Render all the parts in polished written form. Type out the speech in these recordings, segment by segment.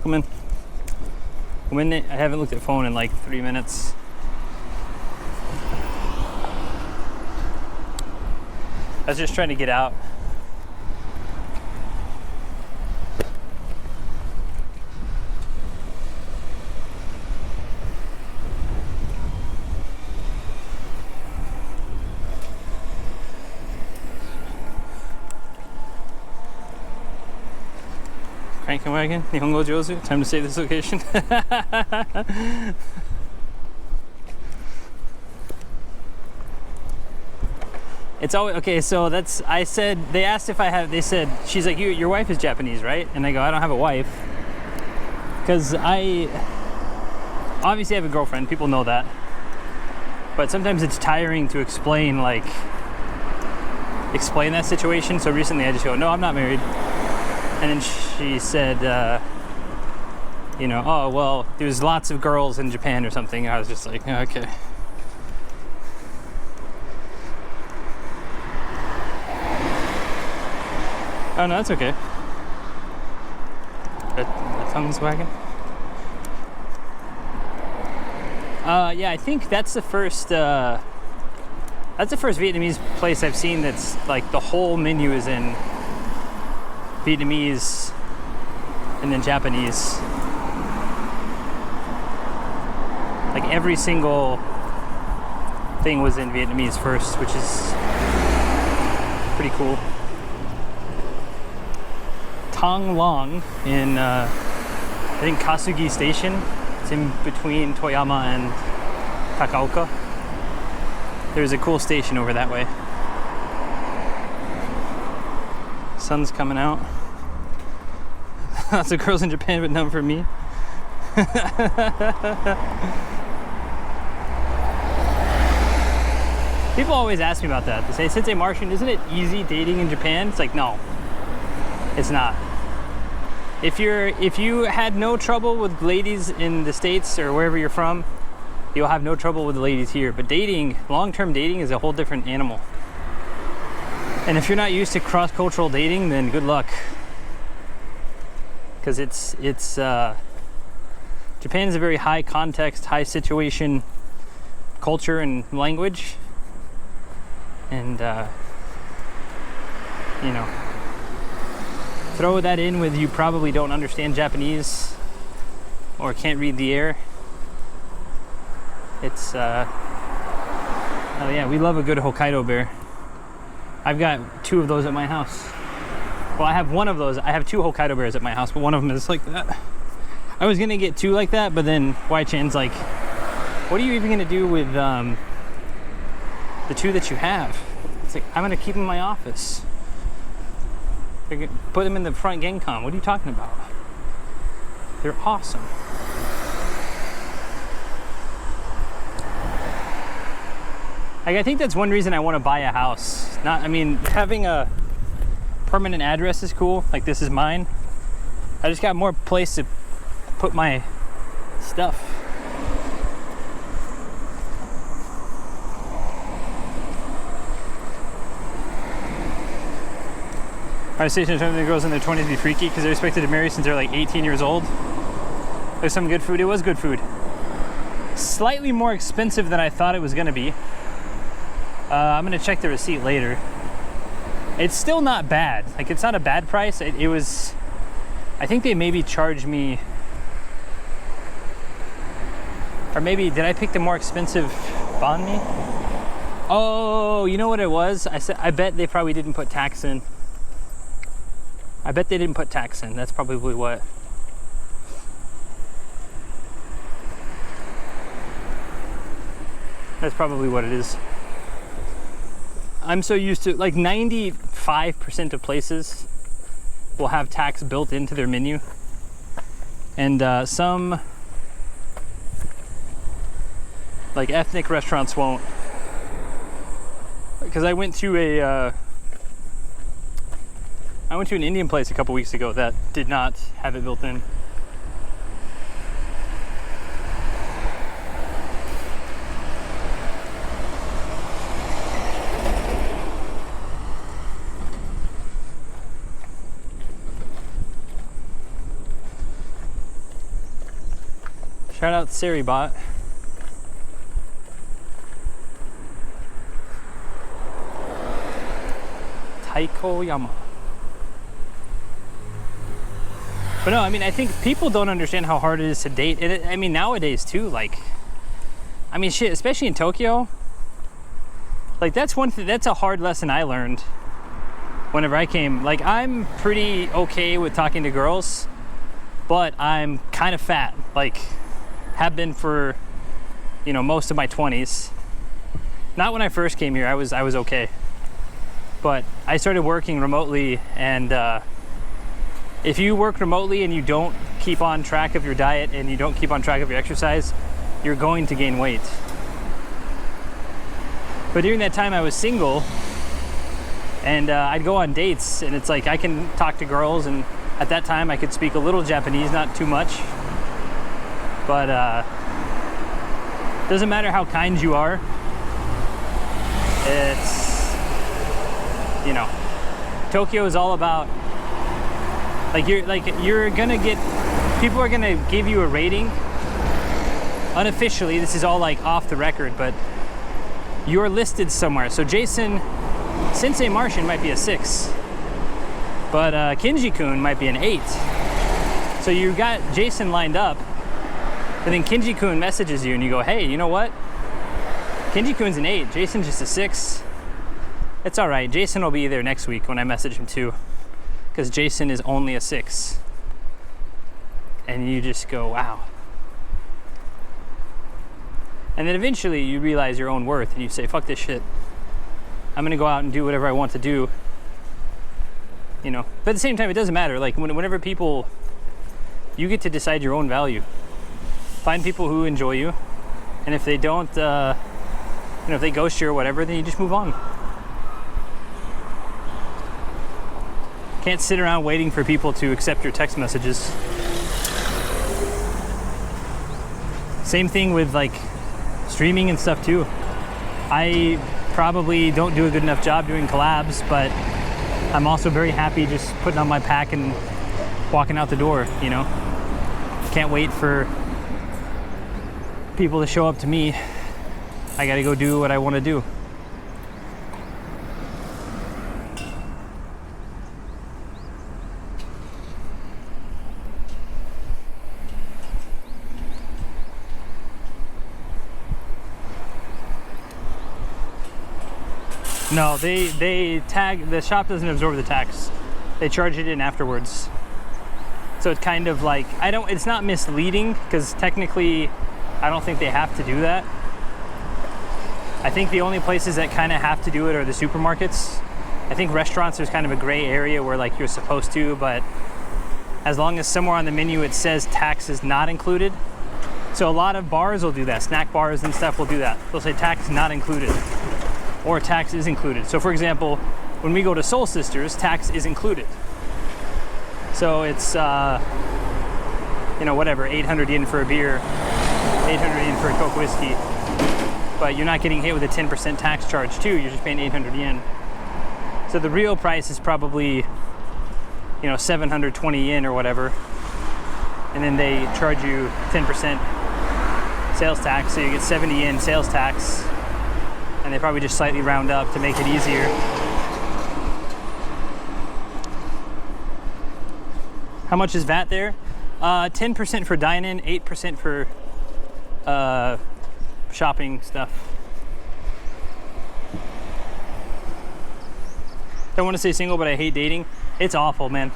Come in. Come in. I haven't looked at phone in like 3 minutes. I was just trying to get out. Cranking wagon, Nihongo Jozu. Time to save this location. It's always okay. So that's, I said, they asked if I have, they said, she's like, your wife is Japanese, right? And I go, I don't have a wife. Because I obviously have a girlfriend, people know that. But sometimes it's tiring to explain that situation. So recently I just go, no, I'm not married. And then she said, you know, oh, well, there's lots of girls in Japan or something. I was just like, okay. Oh, no, that's okay. The tongue's wagging. Yeah, I think that's the first Vietnamese place I've seen that's like the whole menu is in Vietnamese and then Japanese. Like every single thing was in Vietnamese first, which is pretty cool. Thang Long in I think Kasugi Station. It's in between Toyama and Takaoka. There's a cool station over that way. Sun's coming out. Lots of girls in Japan, but none for me. People always ask me about that. They say, Sensei Martian, isn't it easy dating in Japan? It's like, no, it's not. If you had no trouble with ladies in the States or wherever you're from, you'll have no trouble with the ladies here. But dating, long-term dating is a whole different animal. And if you're not used to cross-cultural dating, then good luck. Because Japan's a very high context, high situation culture and language. And, you know, throw that in with you probably don't understand Japanese or can't read the air. It's, oh yeah, we love a good Hokkaido bear. I've got 2 of those at my house. Well, I have one of those. I have 2 Hokkaido bears at my house, but one of them is like that. I was gonna get 2 like that, but then Wai-chan's like, what are you even gonna do with the 2 that you have? It's like, I'm gonna keep them in my office. Put them in the front Genkan. What are you talking about? They're awesome. Like, I think that's one reason I want to buy a house. I mean, having a permanent address is cool. Like, this is mine. I just got more place to put my stuff. Our station is the girls in their 20s be freaky because they're expected to marry since they're like 18 years old. There's some good food. It was good food. Slightly more expensive than I thought it was going to be. I'm gonna check the receipt later. It's still not bad. Like, it's not a bad price. It was, I think they maybe charged me, or maybe, did I pick the more expensive banh mi? Oh, you know what it was? I bet they probably didn't put tax in. I bet they didn't put tax in. That's probably what. That's probably what it is. I'm so used to, like, 95% of places will have tax built into their menu. And some, like, ethnic restaurants won't. Because I went to an Indian place a couple weeks ago that did not have it built in. Shout out Seribot. Taikoyama. But no, I mean, I think people don't understand how hard it is to date. And I mean, nowadays too, like, I mean, shit, especially in Tokyo, like that's one thing, that's a hard lesson I learned whenever I came. Like, I'm pretty okay with talking to girls, but I'm kind of fat, like have been for, you know, most of my 20s. Not when I first came here, I was okay. But I started working remotely, and if you work remotely and you don't keep on track of your diet and you don't keep on track of your exercise, you're going to gain weight. But during that time I was single, and I'd go on dates, and it's like I can talk to girls, and at that time I could speak a little Japanese, not too much. But doesn't matter how kind you are, it's, you know, Tokyo is all about, you're gonna get, people are gonna give you a rating unofficially. This is all like off the record, but you're listed somewhere. So Jason Sensei Martian might be a 6, but Kinji-kun might be an 8. So you got Jason lined up, and then Kinji-kun messages you and you go, hey, you know what? Kinji-kun's an 8, Jason's just a 6. It's all right, Jason will be there next week when I message him too, because Jason is only a 6. And you just go, wow. And then eventually you realize your own worth and you say, fuck this shit. I'm gonna go out and do whatever I want to do. You know, but at the same time, it doesn't matter. Like whenever people, you get to decide your own value. Find people who enjoy you. And if they don't, you know, if they ghost you or whatever, then you just move on. Can't sit around waiting for people to accept your text messages. Same thing with like streaming and stuff too. I probably don't do a good enough job doing collabs, but I'm also very happy just putting on my pack and walking out the door, you know. Can't wait for people to show up to me. I gotta go do what I want to do. No, they tag, the shop doesn't absorb the tax. They charge it in afterwards. So it's kind of like, it's not misleading, because technically I don't think they have to do that. I think the only places that kind of have to do it are the supermarkets. I think restaurants, there's kind of a gray area where like you're supposed to, but as long as somewhere on the menu it says tax is not included. So a lot of bars will do that. Snack bars and stuff will do that. They'll say tax not included, or tax is included. So for example, when we go to Soul Sisters, tax is included. So it's, you know, whatever, 800 yen for a beer, 800 yen for a Coke whiskey. But you're not getting hit with a 10% tax charge too, you're just paying 800 yen. So the real price is probably, you know, 720 yen or whatever. And then they charge you 10% sales tax, so you get 70 yen sales tax. And they probably just slightly round up to make it easier. How much is VAT there? 10% for dine-in, 8% for shopping stuff. Don't want to say single, but I hate dating. It's awful, man.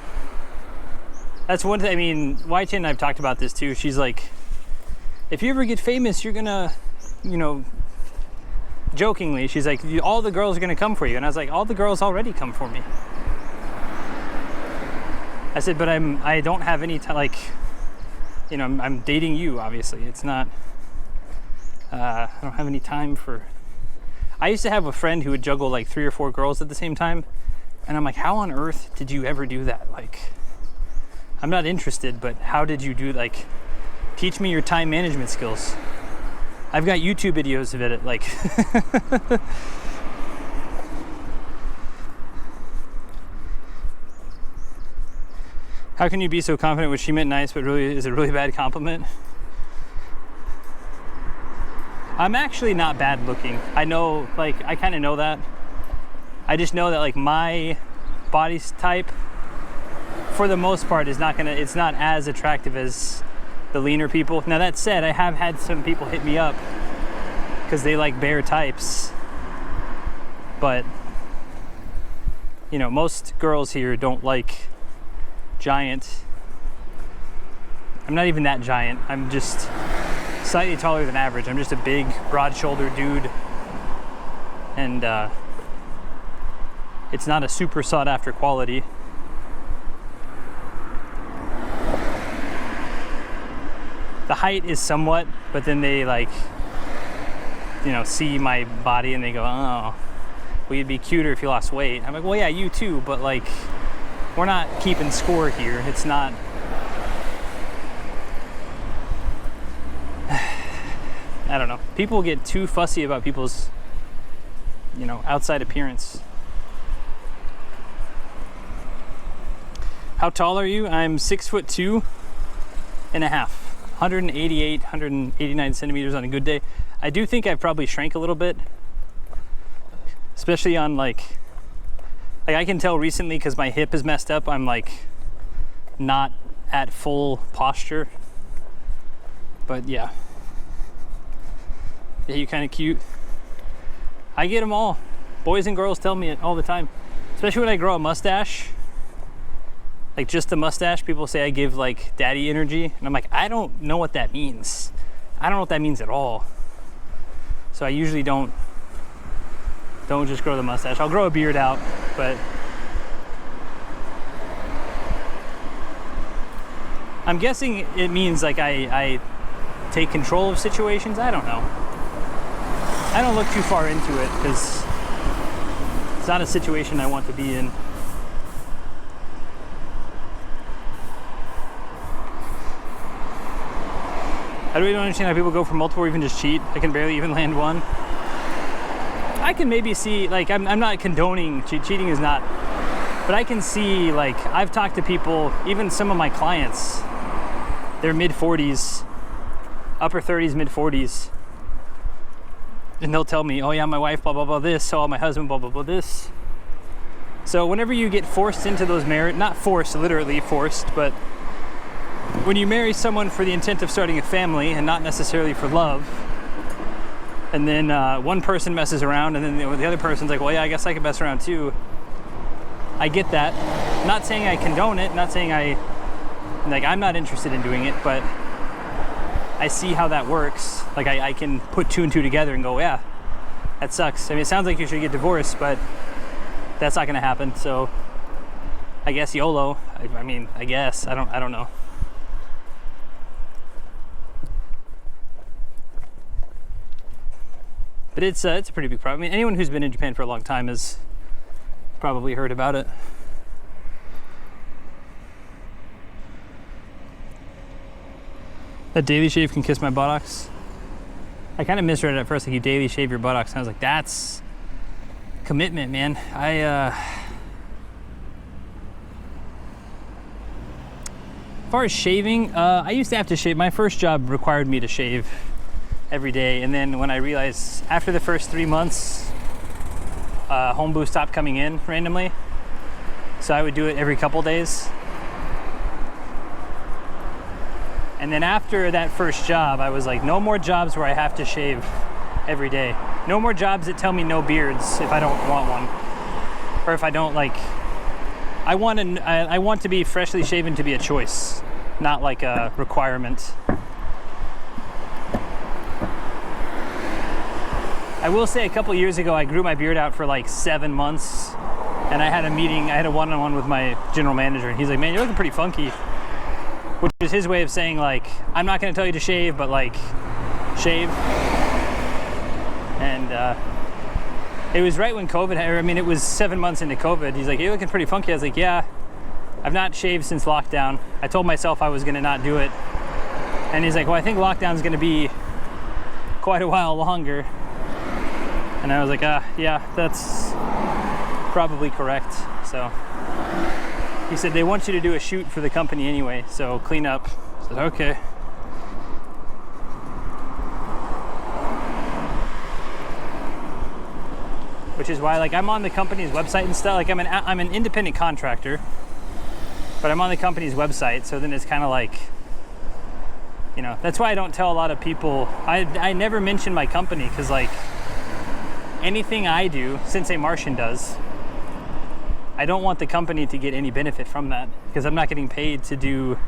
That's one thing. I mean, Wai-Chen and I've talked about this too. She's like, if you ever get famous, you're gonna, you know, jokingly, she's like, all the girls are gonna come for you. And I was like, all the girls already come for me. I said, but I don't have any time, like, you know, I'm dating you, obviously. It's not, I don't have any time for, I used to have a friend who would juggle like 3 or 4 girls at the same time. And I'm like, how on earth did you ever do that? Like, I'm not interested, but how did you do, like, teach me your time management skills. I've got YouTube videos of it, like, how can you be so confident when she meant nice, but really is a really bad compliment? I'm actually not bad looking. I know, like, I kind of know that. I just know that, like, my body type, for the most part, is not gonna, it's not as attractive as the leaner people. Now, that said, I have had some people hit me up because they like bare types. But, you know, most girls here don't like giant. I'm not even that giant. I'm just slightly taller than average. I'm just a big, broad-shouldered dude. And it's not a super sought-after quality. The height is somewhat, but then they, like, you know, see my body and they go, oh, well, you'd be cuter if you lost weight. I'm like, well, yeah, you too, but, like, we're not keeping score here. It's not. I don't know. People get too fussy about people's, you know, outside appearance. How tall are you? I'm 6'2" and a half. 188, 189 centimeters on a good day. I do think I've probably shrank a little bit, especially on like I can tell recently because my hip is messed up. I'm like not at full posture, but yeah, you kind of cute. I get them all. Boys and girls tell me it all the time, especially when I grow a mustache. Like just the mustache, people say I give like daddy energy, and I'm like, I don't know what that means. I don't know what that means at all. So I usually don't just grow the mustache. I'll grow a beard out, but I'm guessing it means like I take control of situations. I don't know. I don't look too far into it because it's not a situation I want to be in. I really don't understand how people go for multiple or even just cheat. I can barely even land one. I can maybe see, like, I'm not condoning cheating is not, but I can see, like, I've talked to people, even some of my clients, they're mid 40s, upper 30s, mid 40s. And they'll tell me, oh yeah, my wife, blah, blah, blah, this. Oh, my husband, blah, blah, blah, this. So whenever you get forced into those marriage, not forced, literally forced, but when you marry someone for the intent of starting a family and not necessarily for love, and then one person messes around and then the other person's like, well, yeah, I guess I can mess around too. I get that. Not saying I condone it, not saying I'm not interested in doing it, but I see how that works. Like I can put two and two together and go, yeah, that sucks. I mean, it sounds like you should get divorced, but that's not gonna happen. So I guess YOLO. I mean, I guess, I don't know. But it's a pretty big problem. I mean, anyone who's been in Japan for a long time has probably heard about it. That daily shave can kiss my buttocks. I kind of misread it at first, like you daily shave your buttocks. And I was like, that's commitment, man. As far as shaving, I used to have to shave. My first job required me to shave every day, and then when I realized after the first 3 months, Homeboo stopped coming in randomly, so I would do it every couple days. And then after that first job, I was like, no more jobs where I have to shave every day. No more jobs that tell me no beards if I don't want one, or if I don't like. I want to be freshly shaven to be a choice, not like a requirement. I will say a couple years ago, I grew my beard out for like 7 months, and I had a one-on-one with my general manager, and he's like, man, you're looking pretty funky, which is his way of saying, like, I'm not gonna tell you to shave, but like, shave. And it was right when COVID, I mean, it was 7 months into COVID. He's like, you're looking pretty funky. I was like, yeah, I've not shaved since lockdown. I told myself I was gonna not do it. And he's like, well, I think lockdown's gonna be quite a while longer. And I was like, yeah, that's probably correct. So he said, they want you to do a shoot for the company anyway, so clean up. I said, okay. which is why, like, I'm on the company's website and stuff. Like, I'm an independent contractor, but I'm on the company's website. So then it's kind of like, you know, that's why I don't tell a lot of people. I never mention my company, because like anything I do, Sensei Martian does, I don't want the company to get any benefit from that, because I'm not getting paid to do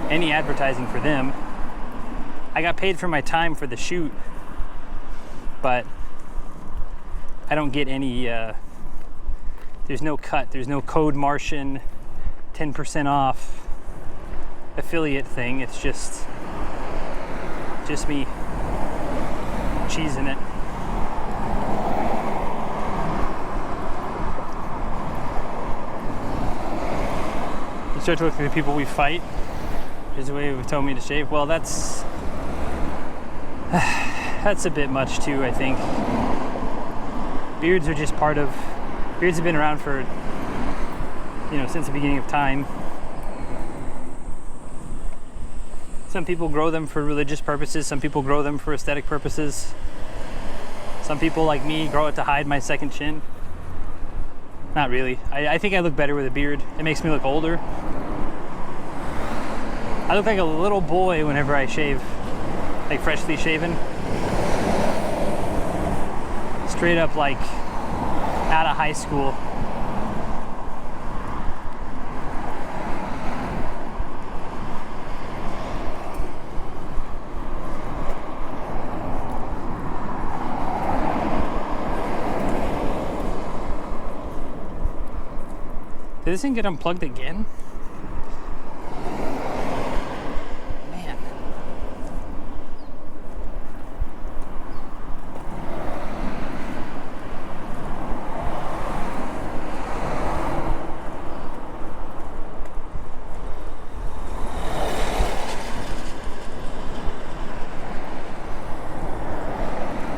any advertising for them. I got paid for my time for the shoot, but I don't get any, there's no cut, there's no code Martian 10% off affiliate thing. It's just me cheesing it. You start to look at the people we fight. Here's the way they've told me to shave. Well, that's a bit much too, I think. Beards are just part of, beards have been around for, you know, since the beginning of time. Some people grow them for religious purposes. Some people grow them for aesthetic purposes. Some people, like me, grow it to hide my second chin. Not really. I think I look better with a beard. It makes me look older. I look like a little boy whenever I shave, like freshly shaven. Straight up like out of high school. Did this thing get unplugged again? Man.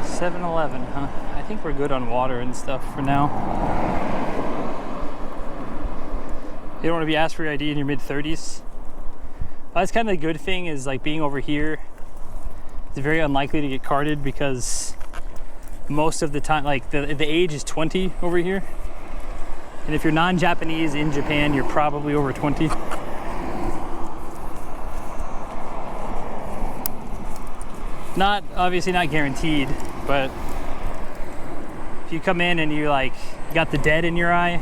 $7-Eleven, huh? I think we're good on water and stuff for now. You don't want to be asked for your ID in your mid-30s. That's kind of the good thing, is like being over here, it's very unlikely to get carded, because most of the time, like the age is 20 over here. And if you're non-Japanese in Japan, you're probably over 20. Not, obviously not guaranteed, but if you come in and you like got the dead in your eye,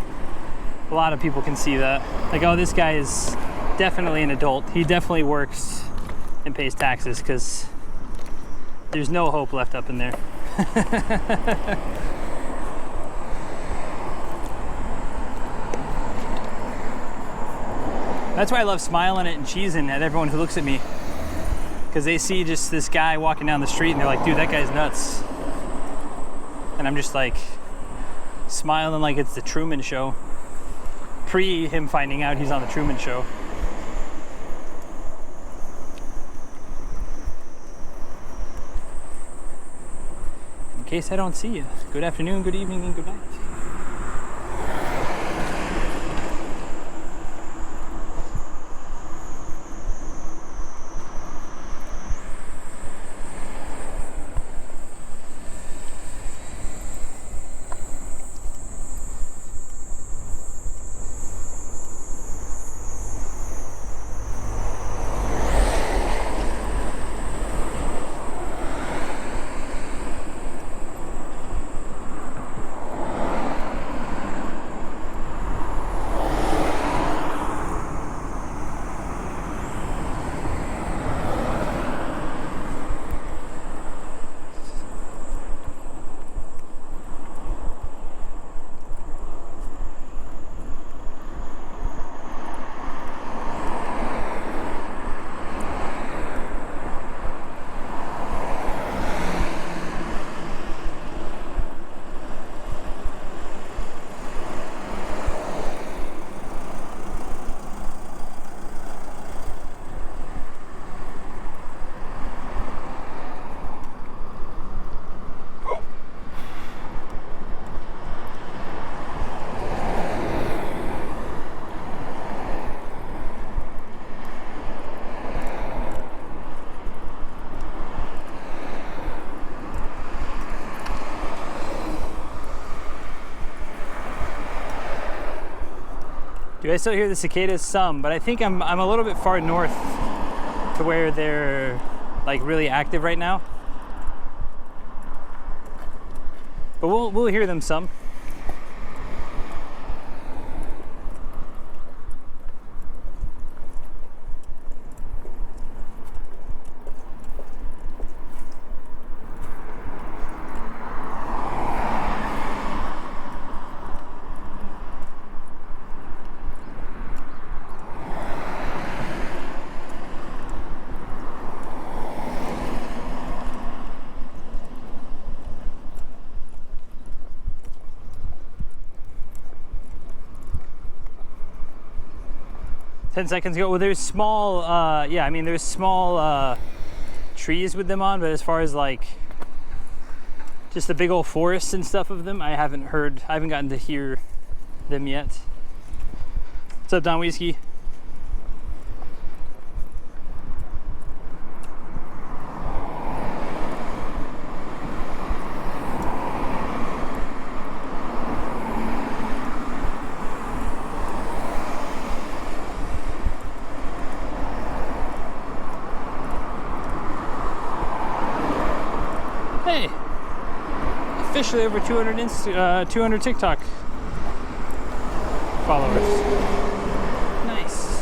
a lot of people can see that. Like, oh, this guy is definitely an adult. He definitely works and pays taxes, because there's no hope left up in there. That's why I love smiling at and cheesing at everyone who looks at me, because they see just this guy walking down the street and they're like, dude, that guy's nuts. And I'm just like smiling like it's the Truman Show. Pre him finding out he's on the Truman Show. In case I don't see you, good afternoon, good evening, and good night. Do I still hear the cicadas? Some, but I think I'm a little bit far north to where they're like really active right now. But we'll hear them some. 10 seconds ago. Well, there's small, yeah, I mean, there's small trees with them on, but as far as like just the big old forests and stuff of them, I haven't gotten to hear them yet. What's up, Don Whiskey? Hey, officially over 200 TikTok followers. Nice.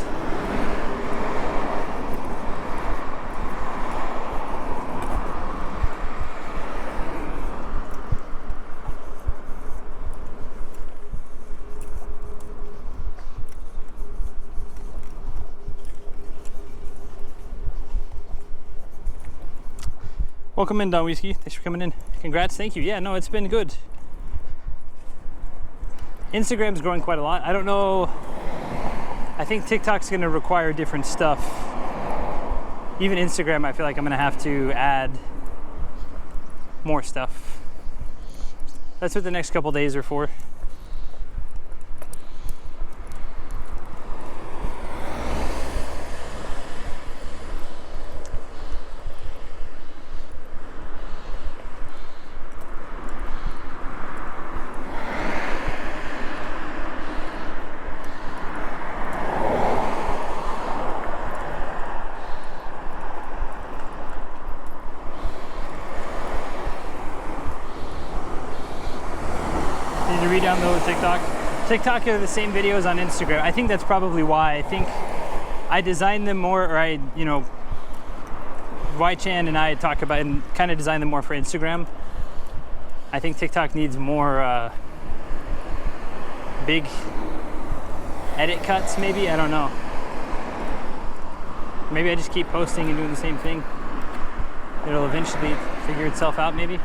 Welcome in, Don Whiskey. Thanks for coming in. Congrats. Thank you. Yeah, no, it's been good. Instagram's growing quite a lot. I don't know. I think TikTok's going to require different stuff. Even Instagram, I feel like I'm going to have to add more stuff. That's what the next couple days are for. Re-download TikTok. TikTok are the same videos on Instagram. I think that's probably why. I think I designed them more, or Y-Chan and I talk about and kind of design them more for Instagram. I think TikTok needs more big edit cuts, maybe. I don't know. Maybe I just keep posting and doing the same thing. It'll eventually figure itself out, maybe.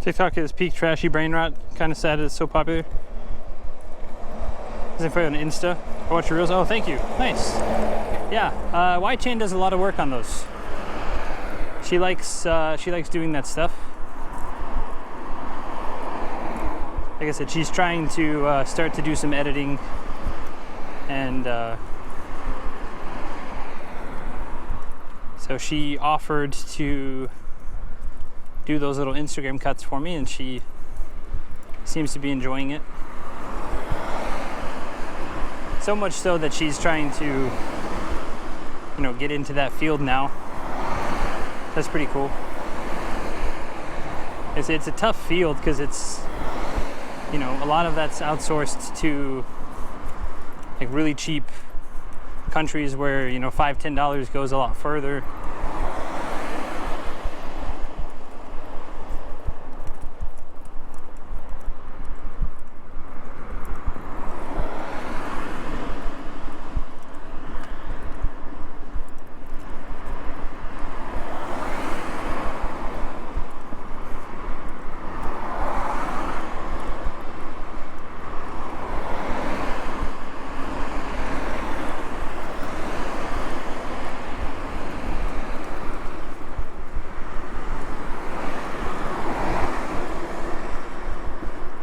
TikTok is peak trashy brain rot. Kind of sad it's so popular. Is it for an Insta? I watch your reels. Oh, thank you. Nice. Yeah, Y-Chan does a lot of work on those. She likes doing that stuff. Like I said, she's trying to start to do some editing, and so she offered to do those little Instagram cuts for me, and she seems to be enjoying it. So much so that she's trying to, get into that field now. That's pretty cool. It's a tough field because it's, a lot of that's outsourced to like really cheap countries where, $5-10 goes a lot further.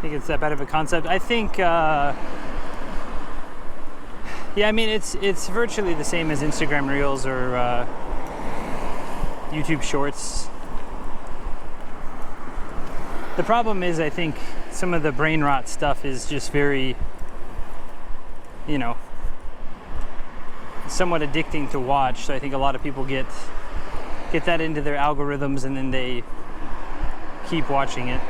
It's that bad of a concept. I think, it's virtually the same as Instagram Reels or YouTube Shorts. The problem is, I think some of the brain rot stuff is just very, somewhat addicting to watch. So I think a lot of people get that into their algorithms, and then they keep watching it.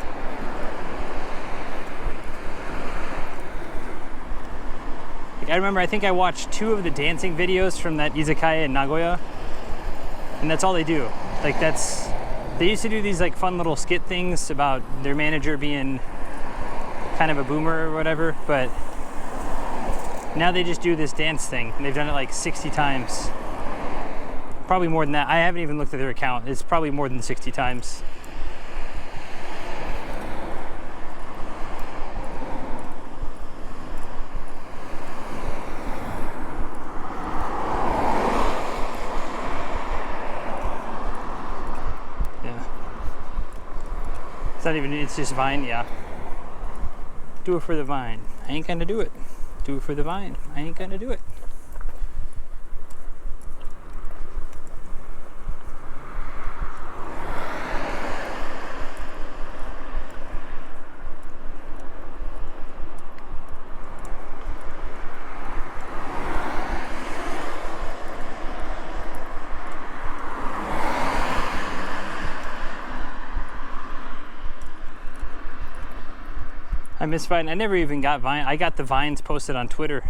I remember, I think I watched 2 of the dancing videos from that izakaya in Nagoya, and that's all they do. Like, they used to do these like fun little skit things about their manager being kind of a boomer or whatever, but now they just do this dance thing, and they've done it like 60 times. Probably more than that. I haven't even looked at their account. It's probably more than 60 times. It's just Vine, yeah. Do it for the Vine. I ain't gonna do it. Do it for the Vine. I ain't gonna do it. I miss Vine. I never even got Vine. I got the Vines posted on Twitter.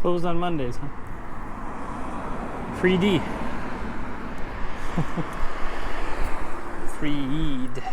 Closed on Mondays, huh? Free D. Free Eid.